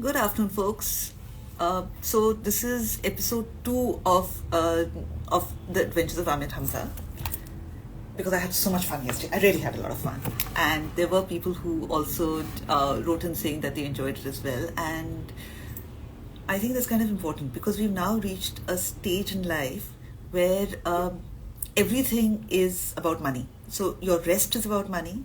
Good afternoon, folks. So this is episode 2 of the Adventures of Amir Hamza, because I had so much fun yesterday. I really had a lot of fun, and there were people who also wrote in saying that they enjoyed it as well. And I think that's kind of important because we've now reached a stage in life where everything is about money. So your rest is about money.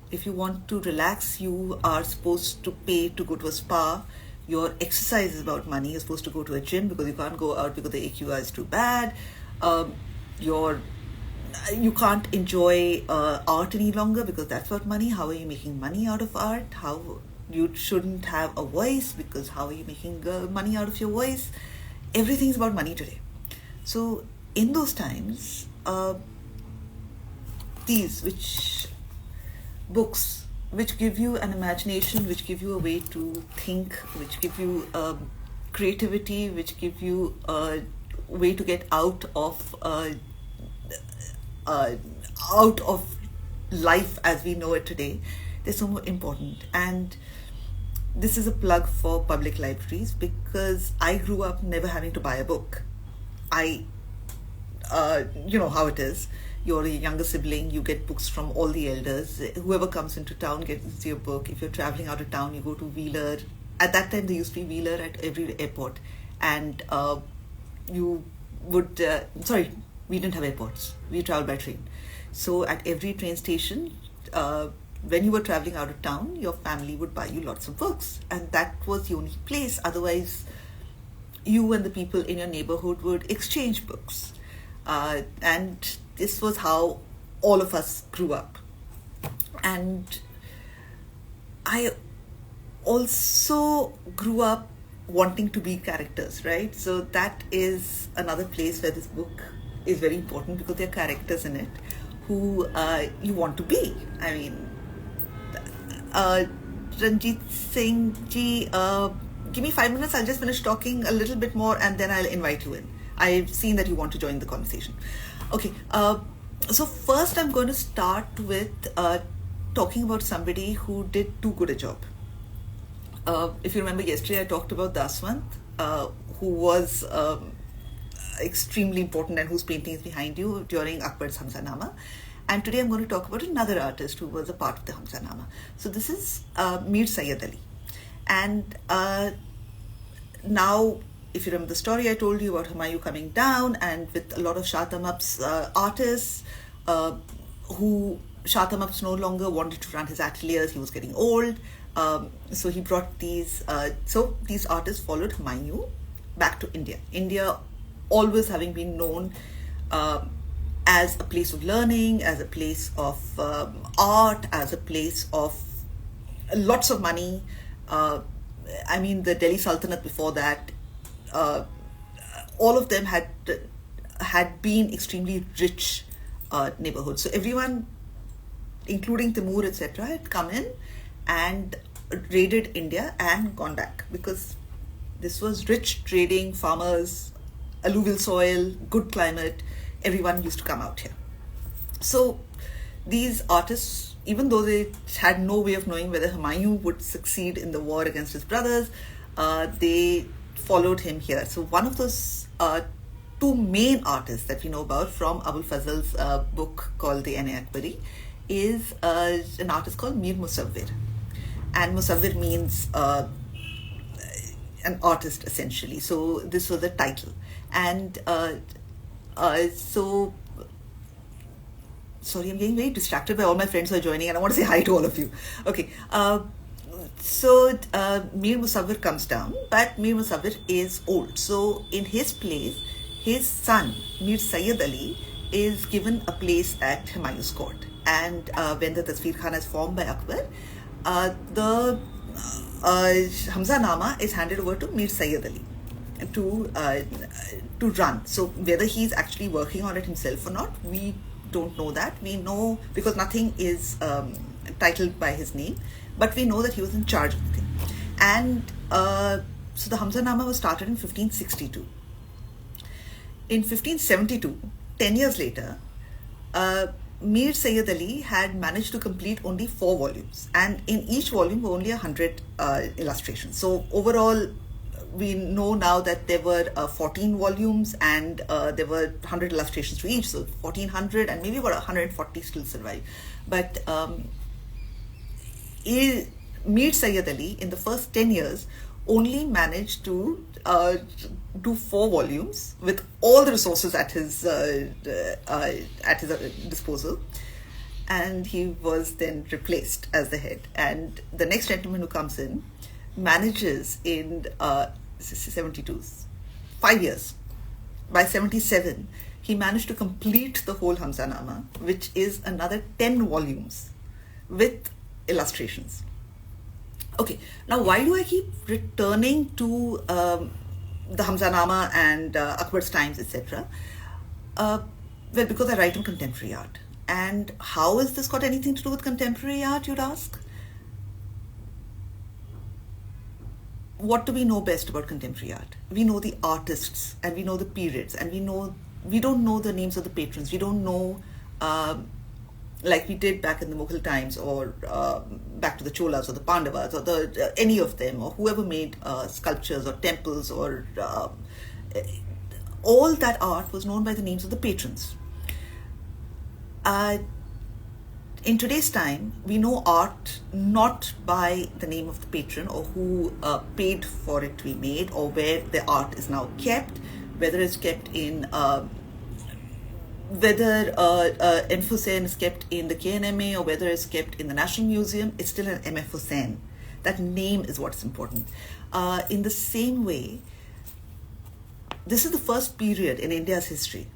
If you want to relax, you are supposed to pay to go to a spa. Your exercise is about money. You're supposed to go to a gym because you can't go out because the AQI is too bad. You can't enjoy art any longer because that's about money. How are you making money out of art? You shouldn't have a voice because how are you making money out of your voice? Everything's about money today. So in those times, books which give you an imagination, which give you a way to think, which give you creativity, which give you a way to get out of life as we know it today, they're so important. And this is a plug for public libraries because I grew up never having to buy a book. You know how it is. You're a younger sibling, you get books from all the elders. Whoever comes into town gets your book. If you're traveling out of town, you go to Wheeler. At that time, there used to be Wheeler at every airport. And you would, we didn't have airports. We traveled by train. So at every train station, when you were traveling out of town, your family would buy you lots of books. And that was the only place. Otherwise, you and the people in your neighborhood would exchange books. And this was how all of us grew up. And I also grew up wanting to be characters, right? So that is another place where this book is very important because there are characters in it who you want to be. I mean, Ranjit Singh ji, give me 5 minutes, I'll just finish talking a little bit more and then I'll invite you in. I've seen that you want to join the conversation. Okay, so first I'm going to start with talking about somebody who did too good a job. If you remember yesterday, I talked about Daswant, who was extremely important and whose painting is behind you during Akbar's Hamzanama. And today I'm going to talk about another artist who was a part of the Hamzanama. So this is Mir Sayyid Ali. And now, if you remember the story I told you about Humayun coming down and with a lot of Shah Tamab's artists who Shah Tamab no longer wanted to run his ateliers, he was getting old. So he brought these artists followed Humayun back to India. India always having been known as a place of learning, as a place of art, as a place of lots of money. I mean, the Delhi Sultanate before that, all of them had been extremely rich neighborhoods. So everyone, including Timur, etc., had come in and raided India and gone back because this was rich trading, farmers, alluvial soil, good climate. Everyone used to come out here. So these artists, even though they had no way of knowing whether Humayun would succeed in the war against his brothers, they followed him here. So one of those two main artists that we know about from Abul Fazl's book called the Ene Akbari is an artist called Mir Musawwir. And Musawwir means an artist essentially. So this was the title. And sorry, I'm getting very distracted by all my friends who are joining and I want to say hi to all of you. Okay. So Mir Musawwir comes down, but Mir Musawwir is old. So in his place, his son, Mir Sayyid Ali, is given a place at Humayun's court. And when the Tasveer Khana is formed by Akbar, the Hamzanama is handed over to Mir Sayyid Ali to run. So whether he's actually working on it himself or not, we don't know that. We know because nothing is titled by his name, but we know that he was in charge of the thing. And so the Hamzanama was started in 1562. In 1572, 10 years later, Mir Sayyid Ali had managed to complete only 4 volumes, and in each volume were only 100 illustrations. So overall, we know now that there were 14 volumes, and there were 100 illustrations to each, so 1400, and maybe about 140 still survive. But Mir Sayyid Ali, in the first 10 years, only managed to do 4 volumes with all the resources at his disposal, and he was then replaced as the head. And the next gentleman who comes in manages in 72, 5 years. By 77, he managed to complete the whole Hamzanama, which is another 10 volumes with illustrations. Okay, now why do I keep returning to the Hamzanama and Akbar's Times, etc.? Well, because I write on contemporary art. And how has this got anything to do with contemporary art, you'd ask? What do we know best about contemporary art? We know the artists, and we know the periods, and we don't know the names of the patrons. We don't know, like we did back in the Mughal times, or back to the Cholas or the Pandavas, or the any of them, or whoever made sculptures or temples, or all that art was known by the names of the patrons. In today's time, we know art not by the name of the patron, or who paid for it to be made, or where the art is now kept, whether it's kept in, whether M. Hussain is kept in the KNMA, or whether it's kept in the National Museum. It's still an M.F. Hussain. That name is what's important. In the same way, this is the first period in India's history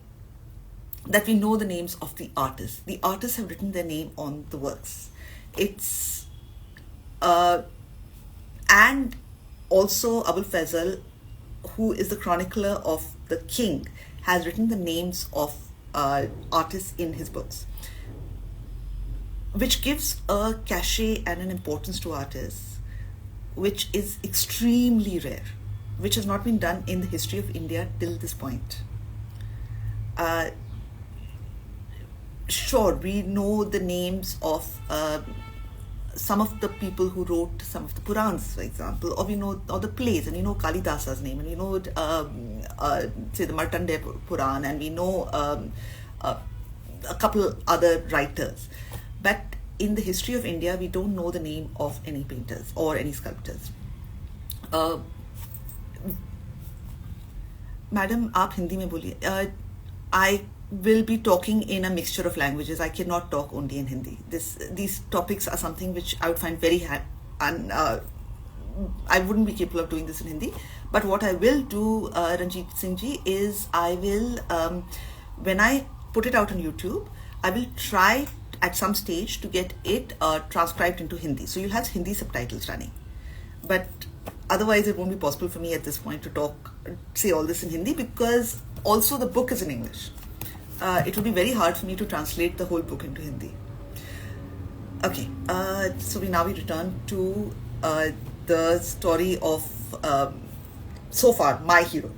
that we know the names of the artists. The artists have written their name on the works. It's and also Abul Fazl, who is the chronicler of the king, has written the names of artists in his books, which gives a cachet and an importance to artists which is extremely rare, which has not been done in the history of India till this point. Sure, we know the names of some of the people who wrote some of the Purans, for example, or we know, or the plays, and we know Kalidasa's name, and we know, say, the Martande Puran, and we know a couple other writers. But in the history of India, we don't know the name of any painters or any sculptors. Madam, aap Hindi mein boliye. I will be talking in a mixture of languages. I cannot talk only in Hindi. These topics are something which I would find very I wouldn't be capable of doing this in Hindi. But what I will do, Ranjit Singh ji, is I will, when I put it out on YouTube, I will try at some stage to get it transcribed into Hindi. So you'll have Hindi subtitles running. But otherwise, it won't be possible for me at this point to say all this in Hindi, because also the book is in English. It would be very hard for me to translate the whole book into Hindi. Okay, so we return to the story of, so far, my hero.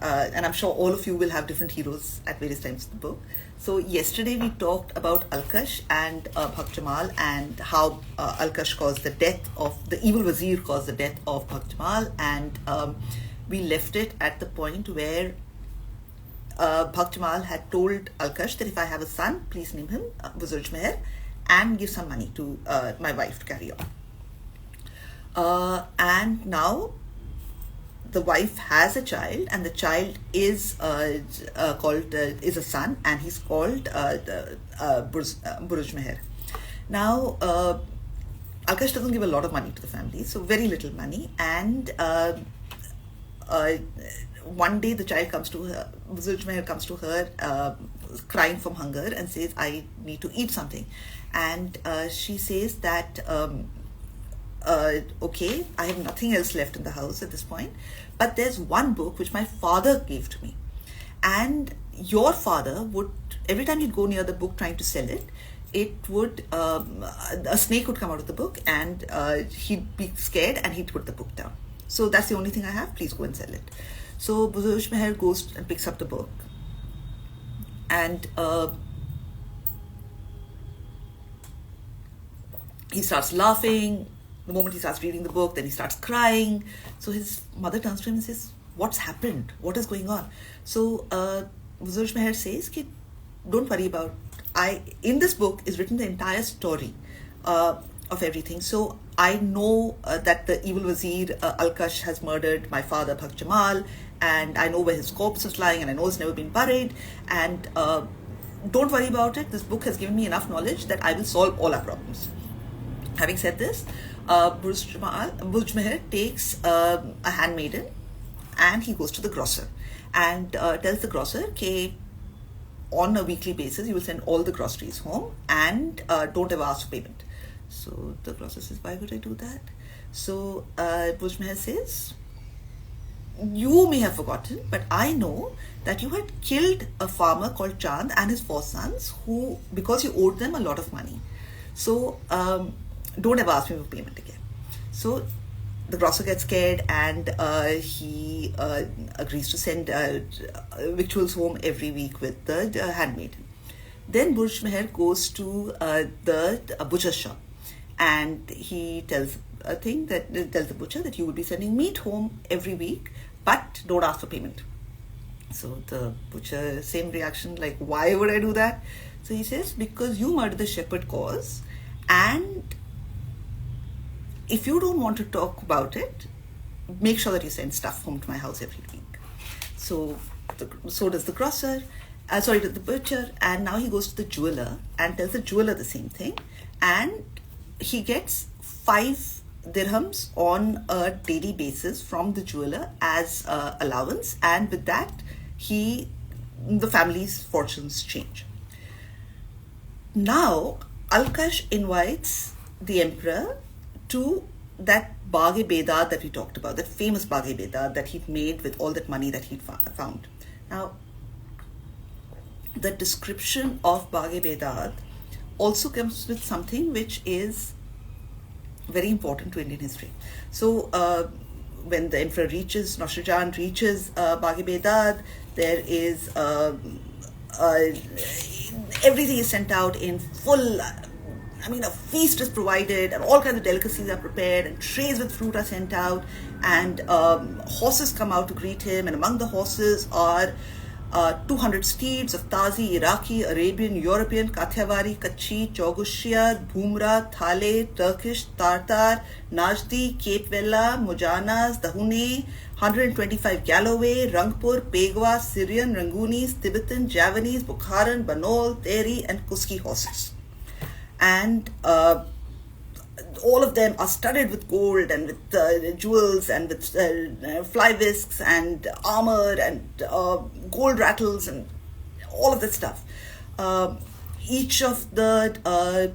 And I'm sure all of you will have different heroes at various times in the book. So yesterday we talked about Alkash and Bagh Jamal, and how Alkash caused the death of, the evil Wazir caused the death of Bagh Jamal, and we left it at the point where Bagh Jamal had told Alkash that if I have a son, please name him Buzurjmehr, and give some money to my wife to carry on. And now the wife has a child, and the child is called is a son, and he's called Buzurjmehr. Now Alkash doesn't give a lot of money to the family, so very little money, and one day the child comes to her, Buzurjmehr comes to her crying from hunger and says, I need to eat something. And she says that, okay, I have nothing else left in the house at this point, but there's one book which my father gave to me. And your father would, every time he'd go near the book trying to sell it, it would, a snake would come out of the book, and he'd be scared and he'd put the book down. So that's the only thing I have, please go and sell it. So Buzurjmehr goes and picks up the book, and He starts laughing. The moment he starts reading the book, then he starts crying. So his mother turns to him and says, "What's happened? What is going on?" So Buzurjmehr says, "Don't worry about. In this book is written the entire story of everything. So I know that the evil Wazir Alkash has murdered my father Bhag Jamal, and I know where his corpse is lying, and I know it's never been buried. And don't worry about it. This book has given me enough knowledge that I will solve all our problems." Having said this, Buzurjmehr takes a handmaiden and he goes to the grocer and tells the grocer, "Okay, on a weekly basis, you will send all the groceries home and don't ever ask for payment." So the grocer says, "Why would I do that?" So Buzurjmehr says, "You may have forgotten, but I know that you had killed a farmer called Chand and his 4 sons because you owed them a lot of money. So don't ever ask me for payment again." So the grocer gets scared and he agrees to send victuals home every week with the handmaiden. Then Buzurjmehr goes to the butcher's shop and he tells the butcher that you will be sending meat home every week, but don't ask for payment. So the butcher, same reaction, like, "Why would I do that?" So he says, "Because you murdered the shepherd cause, and if you don't want to talk about it, make sure that you send stuff home to my house every week." So does the the butcher, and now he goes to the jeweler and tells the jeweler the same thing, and he gets 5 dirhams on a daily basis from the jeweler as allowance, and with that the family's fortunes change. Now Alkash invites the emperor to that Bagh-e-Bedadh that we talked about, that famous Bagh-e-Bedadh that he'd made with all that money that he'd found. Now, the description of Bagh-e-Bedadh also comes with something which is very important to Indian history. So, when the emperor Nasir Jan reaches Bagh-e-Bedadh, there is everything is sent out in full. A feast is provided and all kinds of delicacies are prepared and trays with fruit are sent out, and horses come out to greet him, and among the horses are 200 steeds of Tazi, Iraqi, Arabian, European, Kathiawari, Kachi, Chaugushia, Bhumra, Thale, Turkish, Tartar, Najdi, Cape Vella, Mujanas, Dahune, 125 Galloway, Rangpur, Pegwa, Syrian, Rangunis, Tibetan, Javanese, Bukharan, Banol, Teri, and Kuski horses. And all of them are studded with gold and with jewels and with fly whisks and armor and gold rattles and all of that stuff. Each of the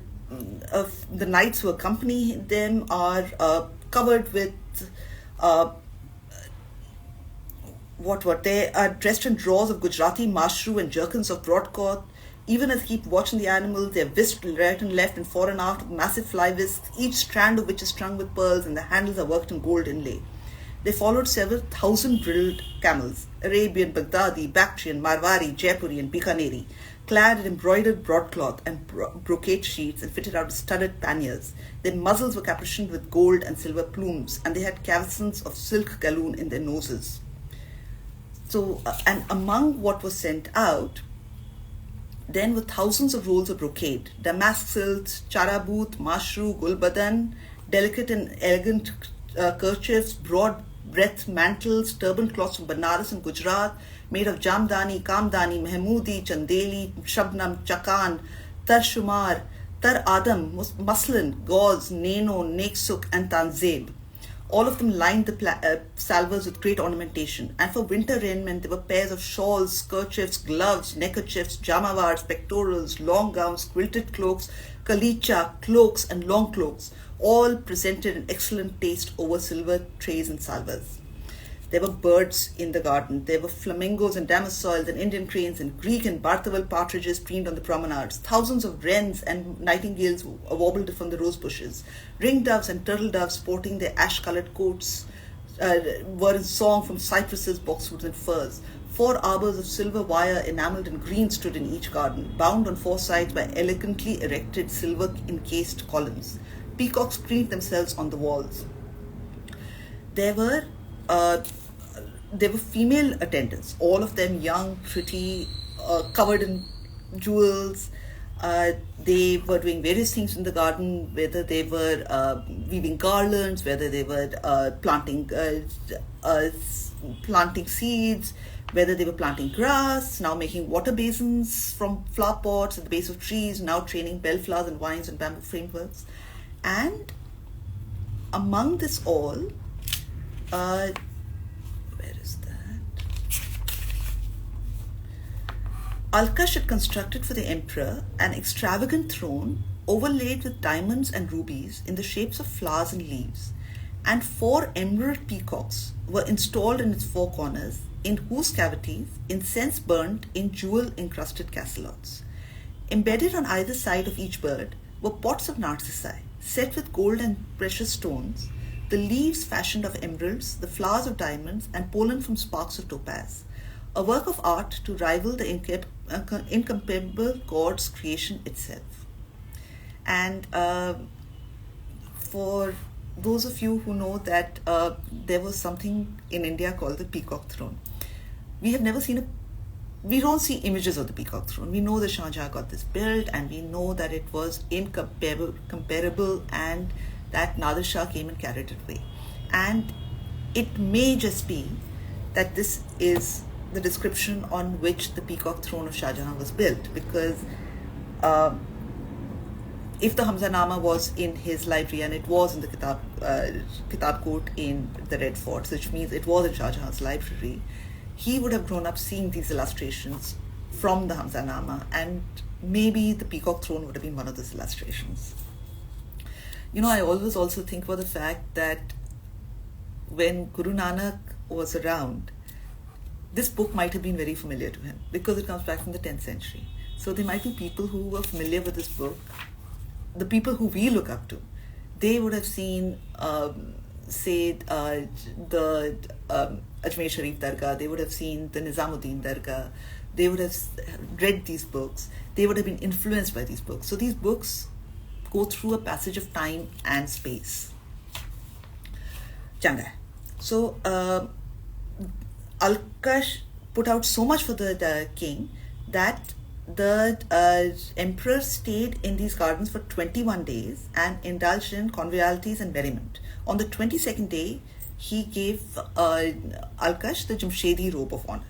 knights who accompany them are covered with they are dressed in drawers of Gujarati mashru and jerkins of broadcloth. Even as they keep watching the animals, they are whisked right and left and fore and aft with massive fly whisks, each strand of which is strung with pearls, and the handles are worked in gold inlay. They followed several thousand bridled camels, Arabian, Baghdadi, Bactrian, Marwari, Jaipuri, and Bikaneri, clad in embroidered broadcloth and brocade sheets and fitted out with studded panniers. Their muzzles were caparisoned with gold and silver plumes, and they had cavesons of silk galloon in their noses. So, and among what was sent out, then were thousands of rolls of brocade, damask silks, charabut, mashru, gulbadan, delicate and elegant kerchiefs, broad-breadth mantles, turban cloths from Banaras and Gujarat, made of jamdani, kamdani, mahmudi, chandeli, shabnam, chakan, tarshumar, tar adam, muslin, gauze, neno, neksuk, and tanzeb. All of them lined the salvers with great ornamentation, and for winter raiment there were pairs of shawls, kerchiefs, gloves, neckerchiefs, jamawars, pectorals, long gowns, quilted cloaks, kalicha, cloaks, and long cloaks, all presented in excellent taste over silver trays and salvers. There were birds in the garden. There were flamingos and damoiseaux and Indian cranes and Greek and Barthawal partridges preened on the promenades. Thousands of wrens and nightingales warbled from the rose bushes. Ring doves and turtle doves sporting their ash-coloured coats were in song from cypresses, boxwoods and firs. 4 arbors of silver wire enamelled in green stood in each garden, bound on 4 sides by elegantly erected silver-encased columns. peacocks preened themselves on the walls. There were female attendants, all of them young, pretty, covered in jewels. They were doing various things in the garden, whether they were weaving garlands, whether they were planting seeds, whether they were planting grass, now making water basins from flower pots at the base of trees, now training bellflowers and vines and bamboo frameworks. And among this all, where is that? Alkash had constructed for the emperor an extravagant throne overlaid with diamonds and rubies in the shapes of flowers and leaves, and 4 emerald peacocks were installed in its 4 corners, in whose cavities incense burned in jewel-encrusted casselots. Embedded on either side of each bird were pots of narcissi, set with gold and precious stones, the leaves fashioned of emeralds, the flowers of diamonds, and pollen from sparks of topaz, a work of art to rival the incomparable god's creation itself. And for those of you who know that there was something in India called the Peacock Throne. We don't see images of the Peacock Throne. We know that Shah Jahan got this built, and we know that it was incomparable, and that Nadir Shah came and carried it away. And it may just be that this is the description on which the Peacock Throne of Shah Jahan was built, because if the Hamzanama was in his library, and it was in the Kitab Court in the Red Fort, which means it was in Shah Jahan's library, he would have grown up seeing these illustrations from the Hamzanama, and maybe the Peacock Throne would have been one of those illustrations. You know, I always also think about the fact that when Guru Nanak was around, this book might have been very familiar to him because it comes back from the 10th century. So there might be people who were familiar with this book, the people who we look up to. They would have seen, the Ajmer Sharif Dargah, they would have seen the Nizamuddin Dargah, they would have read these books, they would have been influenced by these books. So these books go through a passage of time and space. Changa. So Alkash put out so much for the king that the emperor stayed in these gardens for 21 days and indulged in convivialities and merriment. On the 22nd day, he gave Alkash the Jamshedi robe of honor.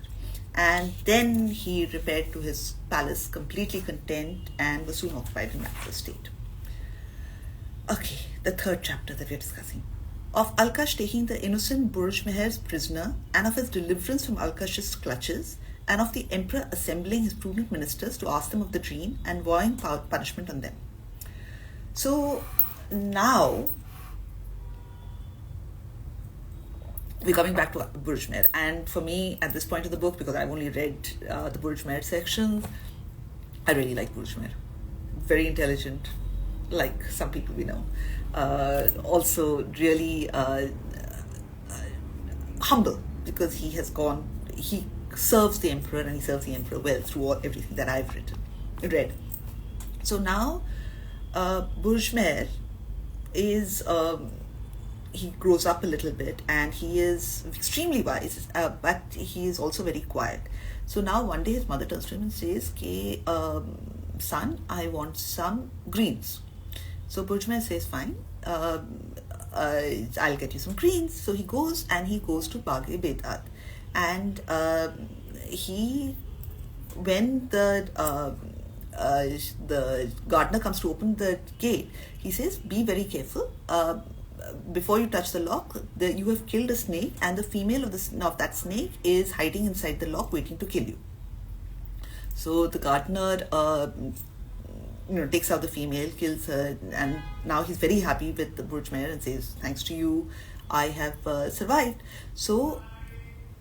And then he repaired to his palace completely content and was soon occupied in marital state. Okay, the third chapter that we're discussing. Of Alkash taking the innocent Buzurjmehr's prisoner, and of his deliverance from Alkash's clutches, and of the emperor assembling his prudent ministers to ask them of the dream and vowing punishment on them. So now we're coming back to Buzurjmehr, and for me at this point of the book, because I've only read the Buzurjmehr sections, I really like Buzurjmehr. Very intelligent, like some people we know. Also really humble, because he serves the emperor, and he serves the emperor well through everything that I've read. So now Buzurjmehr is he grows up a little bit, and he is extremely wise, but he is also very quiet. So now one day his mother turns to him and says, son, I want some greens. So Buzurjmehr says, fine, I'll get you some greens. So he goes to Bagh Bedadh, and when the gardener comes to open the gate, he says, be very careful. Before you touch the lock, you have killed a snake, and the female of that snake is hiding inside the lock waiting to kill you. So the gardener takes out the female, kills her, and now he's very happy with the Buzurjmehr and says, thanks to you, I have survived. So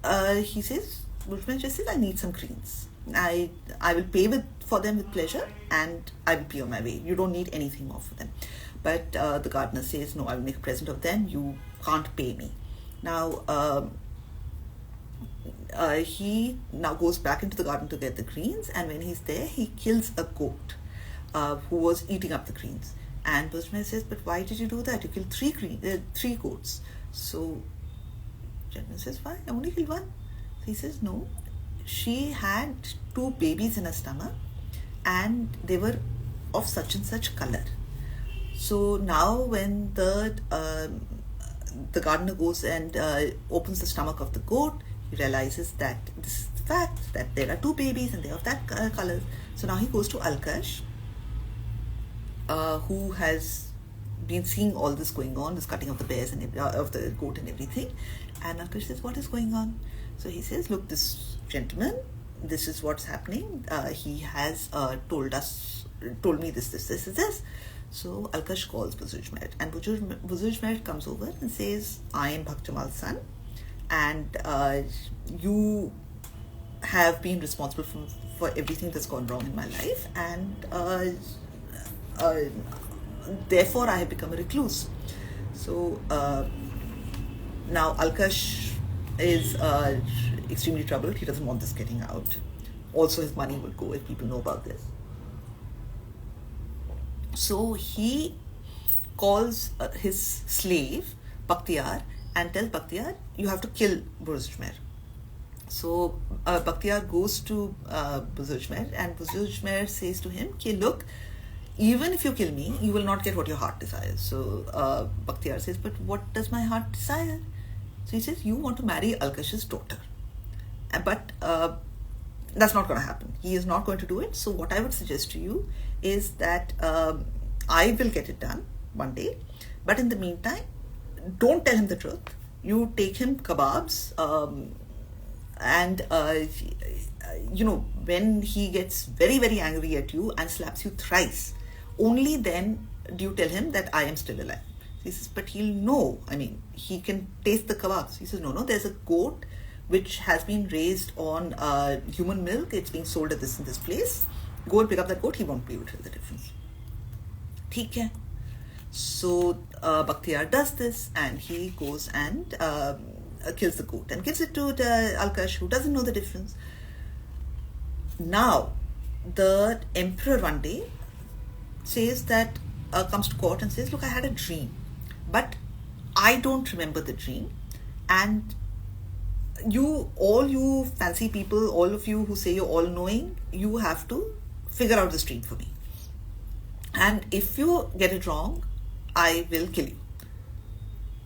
he says, Buzurjmehr just says, I need some greens. I will pay for them with pleasure, and I will be on my way. You don't need anything more for them. But the gardener says, no, I will make a present of them. You can't pay me. Now, he now goes back into the garden to get the greens, and when he's there, he kills a goat who was eating up the greens. And Buzurjmehr says, but why did you do that? You killed three goats. So gentleman says, why? I only killed one. So he says, no. She had 2 babies in her stomach and they were of such and such color. So now when the gardener goes and opens the stomach of the goat, he realizes that this is the fact, that there are 2 babies and they are of that color. So now he goes to Alkash, who has been seeing all this going on, this cutting of the bears and of the goat and everything. And Alkash says, what is going on? So he says, look, this gentleman, this is what's happening. He has told me this. So Alkash calls Buzurjmehr, and Buzurjmehr comes over and says, I am Bhakt Jamal's son, and you have been responsible for everything that's gone wrong in my life, and therefore I have become a recluse. So now Alkash is extremely troubled. He doesn't want this getting out. Also, his money will go if people know about this. So he calls his slave Bakhtiyar and tells Bakhtiyar, you have to kill Buzurjmehr. So Bakhtiyar goes to Buzurjmehr, and Buzurjmehr says to him, okay, look, even if you kill me, you will not get what your heart desires. So Bakhtiyar says, but what does my heart desire? So he says, you want to marry Alkash's daughter. But that's not going to happen. He is not going to do it. So what I would suggest to you is that I will get it done one day. But in the meantime, don't tell him the truth. You take him kebabs, and when he gets very, very angry at you and slaps you thrice, only then do you tell him that I am still alive. He says, but he'll know. I mean, he can taste the kebabs. He says, no, there's a goat which has been raised on human milk. It's being sold at this place. Go and pick up that goat. He won't be able to tell the difference. ठीक है. So Bakhtiyar does this, and he goes and kills the goat and gives it to Alkash, who doesn't know the difference. Now, the emperor one day says that, comes to court and says, look, I had a dream, but I don't remember the dream, and all you fancy people, all of you who say you're all knowing, you have to figure out this dream for me. And if you get it wrong, I will kill you.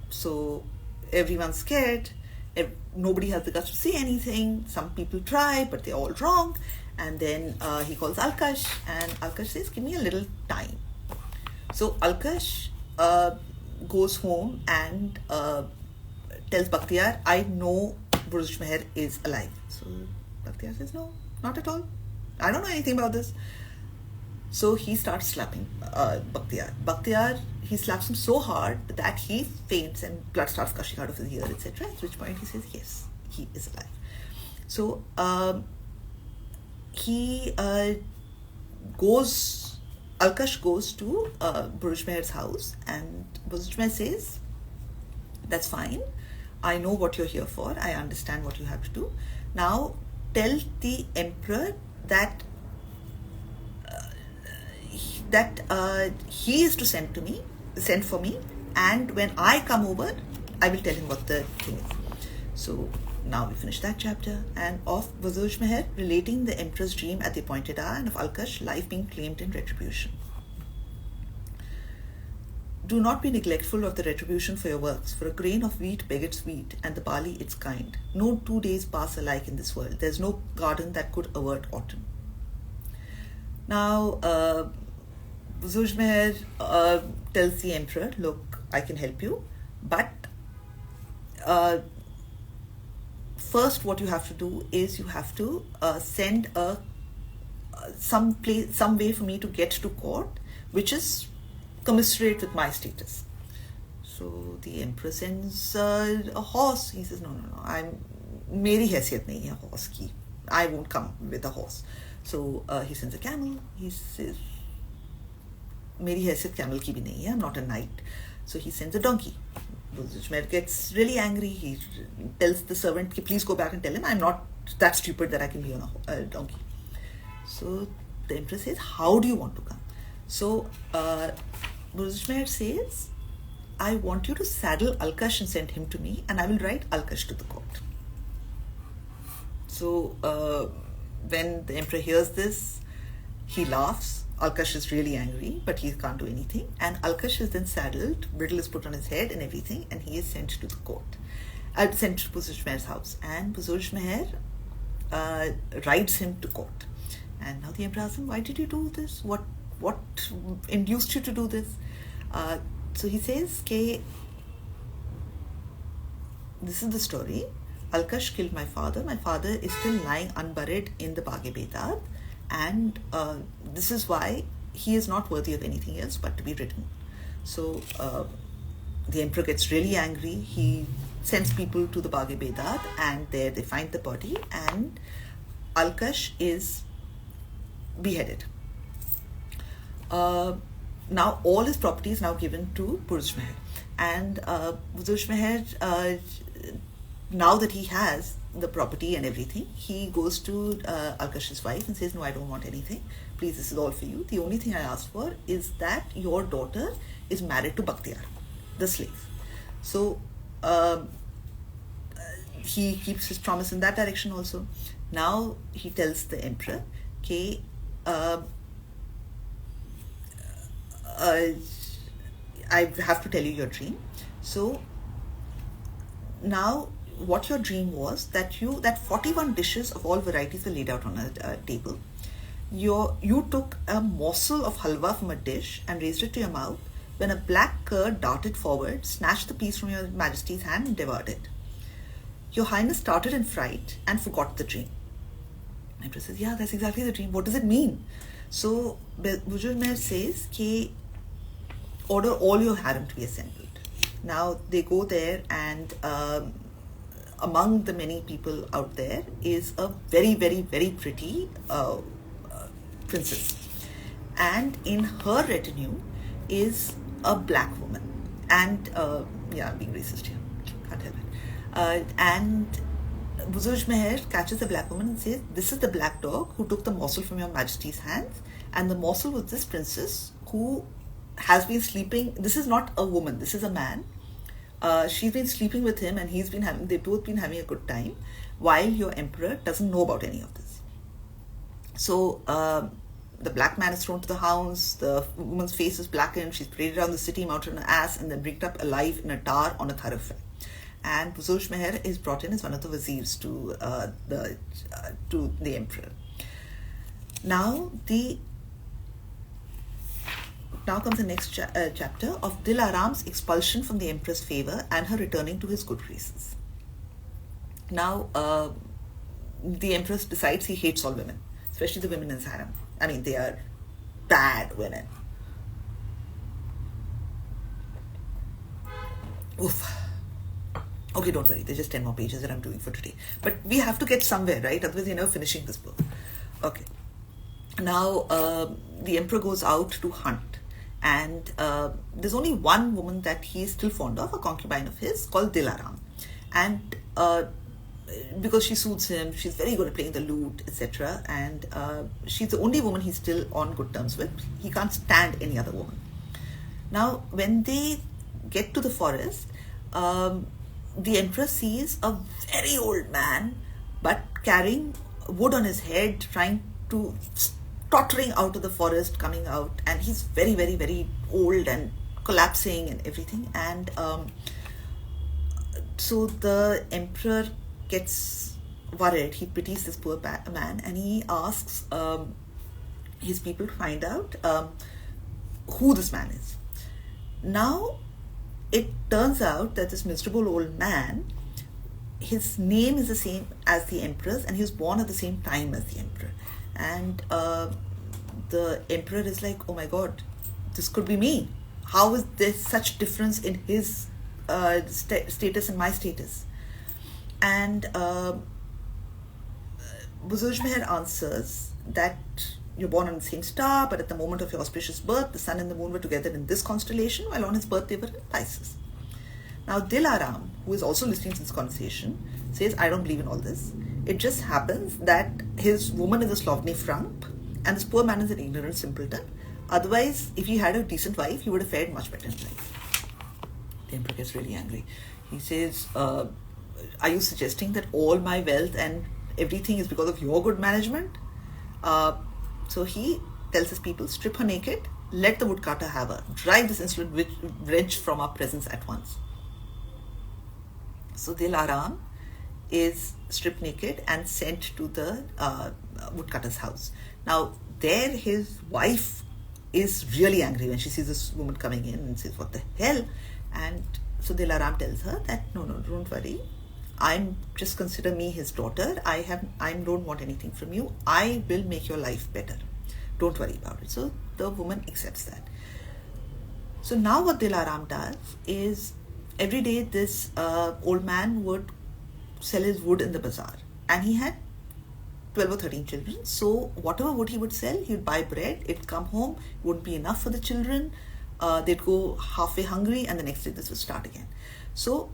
So everyone's scared. Nobody has the guts to say anything. Some people try, but they're all wrong. And then he calls Alkash, and Alkash says, give me a little time. So Alkash goes home and tells Bakhtiyar, I know Buzurjmehr is alive. So Bakhtiyar says, no, not at all. I don't know anything about this. So he starts slapping Bakhtiyar. Bakhtiyar, he slaps him so hard that he faints and blood starts gushing out of his ear, etc. At which point he says, yes, he is alive. So Alkash goes to Buzurjmehr's house, and Buzurjmehr says, that's fine. I know what you're here for. I understand what you have to do. Now tell the emperor that he is to send for me, and when I come over, I will tell him what the thing is. So now we finish that chapter, and of Buzurjmehr relating the emperor's dream at the appointed hour, and of Alkash life being claimed in retribution. Do not be neglectful of the retribution for your works, for a grain of wheat begets wheat, and the barley its kind. No 2 days pass alike in this world. There is no garden that could avert autumn. Now, Buzurjmehr tells the emperor, look, I can help you, but first what you have to do is you have to send some way for me to get to court, which is commiserate with my status. So the emperor sends a horse. He says, no, meri haisiyat nahi hai horse ki. I won't come with a horse. So he sends a camel. He says, meri haisiyat camel ki bhi nahi hai. I'm not a knight. So he sends a donkey. Buzurjmehr gets really angry. He tells the servant, please go back and tell him I'm not that stupid that I can be on a donkey. So the emperor says, how do you want to come? So Buzurjmehr says, I want you to saddle Alkash and send him to me, and I will write Alkash to the court. So when the emperor hears this, he laughs. Alkash is really angry, but he can't do anything. And Alkash is then saddled, bridle is put on his head and everything, and he is sent to the court. Sent to Buzurjmehr's house. And Buzurjmehr rides him to court. And now the emperor asks him, why did you do this? What induced you to do this? So he says, this is the story. Alkash killed my father. My father is still lying unburied in the Bagh Bedadh, and this is why he is not worthy of anything else but to be ridden. So the emperor gets really angry. He sends people to the Bagh Bedadh, and there they find the body, and Alkash is beheaded. Now all his property is now given to Buzurjmehr, and Buzurjmehr, now that he has the property and everything, he goes to Alkash's wife and says, no, I don't want anything. Please, this is all for you. The only thing I ask for is that your daughter is married to Bagh, the slave. So he keeps his promise in that direction also. Now he tells the emperor, okay, I have to tell you your dream. So now what your dream was, that 41 dishes of all varieties were laid out on a table. You took a morsel of halwa from a dish and raised it to your mouth when a black cur darted forward, snatched the piece from your majesty's hand and devoured it. Your highness started in fright and forgot the dream. The emperor says, yeah, that's exactly the dream. What does it mean? So Buzurjmehr says, order all your harem to be assembled. Now they go there, and among the many people out there is a very, very, very pretty princess. And in her retinue is a black woman. And, I'm being racist here, can't help it. And Buzurjmehr catches the black woman and says, this is the black dog who took the morsel from your majesty's hands, and the morsel was this princess who has been sleeping. This is not a woman, this is a man. She's been sleeping with him, and they've both been having a good time, while your emperor doesn't know about any of this. So the black man is thrown to the hounds, the woman's face is blackened, she's paraded around the city mounted on an ass, and then rigged up alive in a tar on a thoroughfare. And Buzurjmehr is brought in as one of the wazirs to the emperor. Now comes the next chapter of Dil Aram's expulsion from the emperor's favor and her returning to his good graces. Now, the emperor decides he hates all women, especially the women in his harem. I mean, they are bad women. Oof. Okay, don't worry, there's just 10 more pages that I'm doing for today. But we have to get somewhere, right? Otherwise, you're never finishing this book. Okay. Now, the emperor goes out to hunt. And there's only one woman that he is still fond of, a concubine of his, called Dil Aram. And because she suits him, she's very good at playing the lute, etc. And she's the only woman he's still on good terms with. He can't stand any other woman. Now, when they get to the forest, the emperor sees a very old man, but carrying wood on his head, tottering out of the forest, coming out, and he's very, very, very old and collapsing and everything. And so the emperor gets worried. He pities this poor man, and he asks his people to find out who this man is. Now, it turns out that this miserable old man, his name is the same as the emperor's, and he was born at the same time as the emperor. And the emperor is like, oh my god, this could be me. How is there such difference in his status and my status? And Buzurjmehr answers that you're born on the same star, but at the moment of your auspicious birth, the sun and the moon were together in this constellation, while on his birth they were in Pisces. Now Dil Aram, who is also listening to this conversation, says, I don't believe in all this. It just happens that his woman is a Slovny frump, and this poor man is an ignorant simpleton. Otherwise, if he had a decent wife, he would have fared much better in life. The emperor gets really angry. He says, are you suggesting that all my wealth and everything is because of your good management? So he tells his people, strip her naked, let the woodcutter have her, drive this insolent wretch from our presence at once. So Dil Aram is stripped naked and sent to the woodcutter's house. Now there his wife is really angry when she sees this woman coming in and says, what the hell? And so Dil Aram tells her that, no, don't worry. Just consider me his daughter. I don't want anything from you. I will make your life better. Don't worry about it. So the woman accepts that. So now what Dil Aram does is every day this old man would sell his wood in the bazaar, and he had 12 or 13 children. So whatever wood he would sell, he would buy bread, it'd come home, it wouldn't be enough for the children, they'd go halfway hungry, and the next day this would start again. So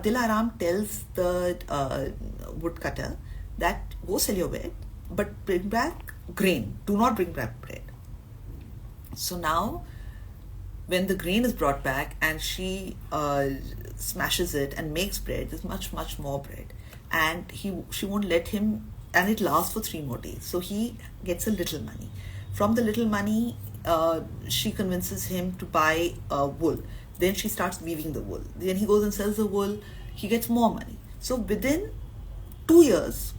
Dil Aram tells the woodcutter that go sell your bread, but bring back grain, do not bring back bread. So now when the grain is brought back and she smashes it and makes bread, there's much more bread, and she won't let him, and it lasts for 3 more days. So he gets a little money. From the little money, she convinces him to buy wool. Then she starts weaving the wool. Then he goes and sells the wool. He gets more money. So within 2 years,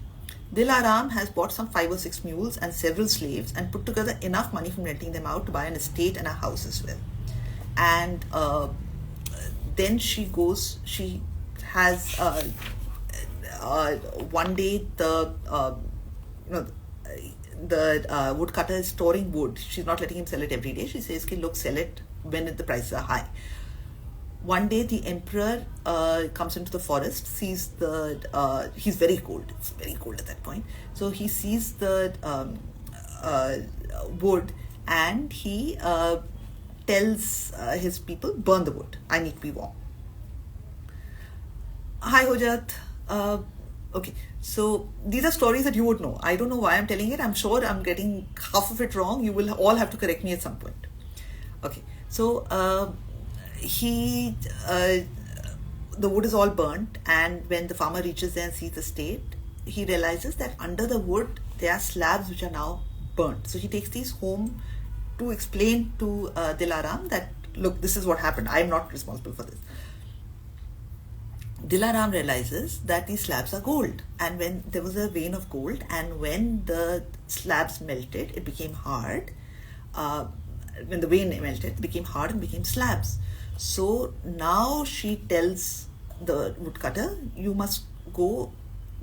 Dil Aram has bought some 5 or 6 mules and several slaves and put together enough money from renting them out to buy an estate and a house as well. And then she has one day the woodcutter is storing wood. She's not letting him sell it every day. She says, okay, look, sell it when the prices are high. One day the emperor comes into the forest, sees he's very cold. It's very cold at that point. So he sees the wood, and he tells his people, burn the wood. I need to be warm. Hi Hojat. Okay, so these are stories that you would know. I don't know why I'm telling it. I'm sure I'm getting half of it wrong. You will all have to correct me at some point. Okay, so the wood is all burnt, and when the farmer reaches there and sees the state, he realizes that under the wood there are slabs which are now burnt. So he takes these home to explain to Dil Aram that, look, this is what happened. I'm not responsible for this. Dil Aram realizes that these slabs are gold, and when there was a vein of gold, and when the slabs melted, it became hard. When the vein melted, it became hard and became slabs. So now she tells the woodcutter, you must go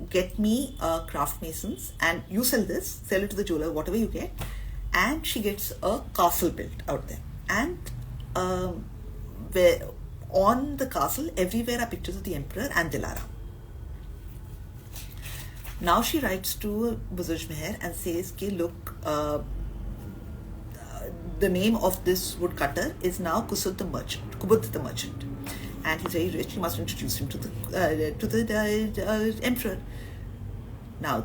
get me craft masons, and you sell it to the jeweler, whatever you get. And she gets a castle built out there, and where on the castle everywhere are pictures of the emperor and Dil Aram. Now she writes to Buzurjmehr and says, okay, look, the name of this woodcutter is now Kubut the merchant, and he's very rich. You must introduce him to the emperor. Now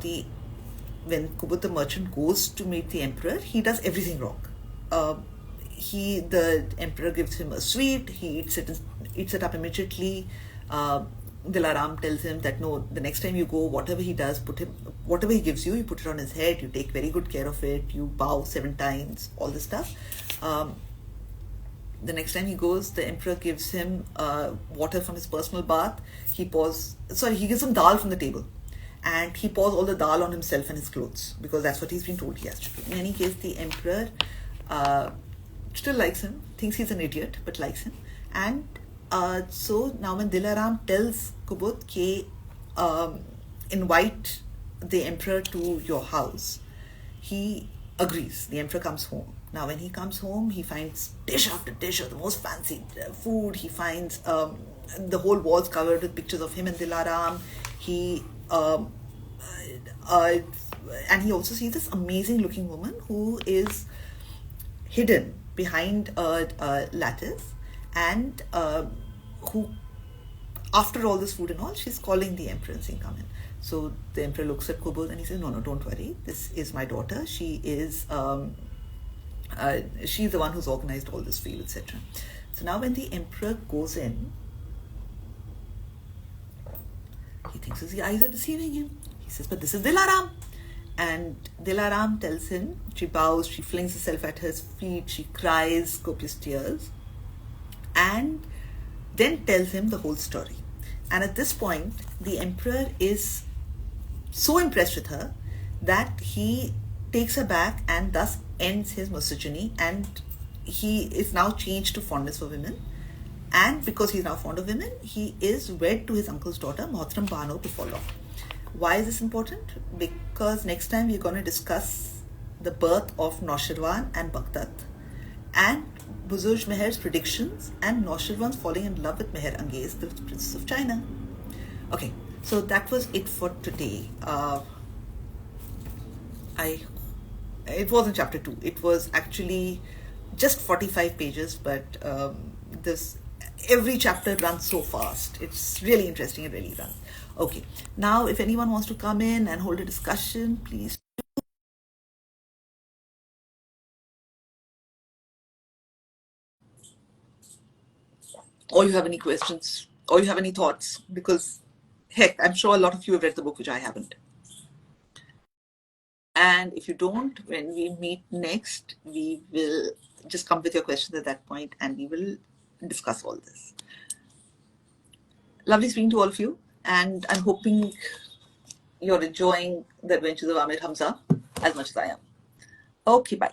when Kubut the merchant goes to meet the emperor, he does everything wrong. The emperor gives him a sweet, he eats it up immediately. Dil Aram tells him that no, the next time you go, whatever he does, whatever he gives you, you put it on his head, you take very good care of it, you bow 7 times, all this stuff. The next time he goes, the emperor gives him water from his personal bath. He gives him dal from the table, and he pours all the dal on himself and his clothes, because that's what he's been told he has to do. In any case, the emperor still likes him, thinks he's an idiot, but likes him. And so now when Dil Aram tells Kubut, invite the emperor to your house, he agrees. The emperor comes home. Now when he comes home, he finds dish after dish of the most fancy food. He finds the whole walls covered with pictures of him and Dil Aram. And he also sees this amazing looking woman who is hidden behind a lattice, and who, after all this food and all, she's calling the emperor and saying, come in. So the emperor looks at Kubut and he says, no, don't worry, this is my daughter. She is She's the one who's organized all this for you, etc. So now when the emperor goes in, he thinks his eyes are deceiving him. He says, but this is Dil Aram. And Dil Aram tells him, she bows, she flings herself at his feet, she cries copious tears, and then tells him the whole story. And at this point, the emperor is so impressed with her that he takes her back and thus ends his misogyny, and he is now changed to fondness for women. And because he's now fond of women, he is wed to his uncle's daughter, Mohtram Bano, to follow. Why is this important? Because next time we're going to discuss the birth of Noshirwan and Baghdad, and Buzurjmehr's predictions, and Noshirwan's falling in love with Meher Angez, the Princess of China. Okay, so that was it for today. It wasn't chapter 2. It was actually just 45 pages, but every chapter runs so fast. It's really interesting. It really runs. Okay, now if anyone wants to come in and hold a discussion, please. Or you have any questions, or you have any thoughts, because heck, I'm sure a lot of you have read the book, which I haven't. And if you don't, when we meet next, we will just come with your questions at that point and we will discuss all this. Lovely speaking to all of you, and I'm hoping you're enjoying the adventures of Amir Hamza as much as I am. Okay, bye.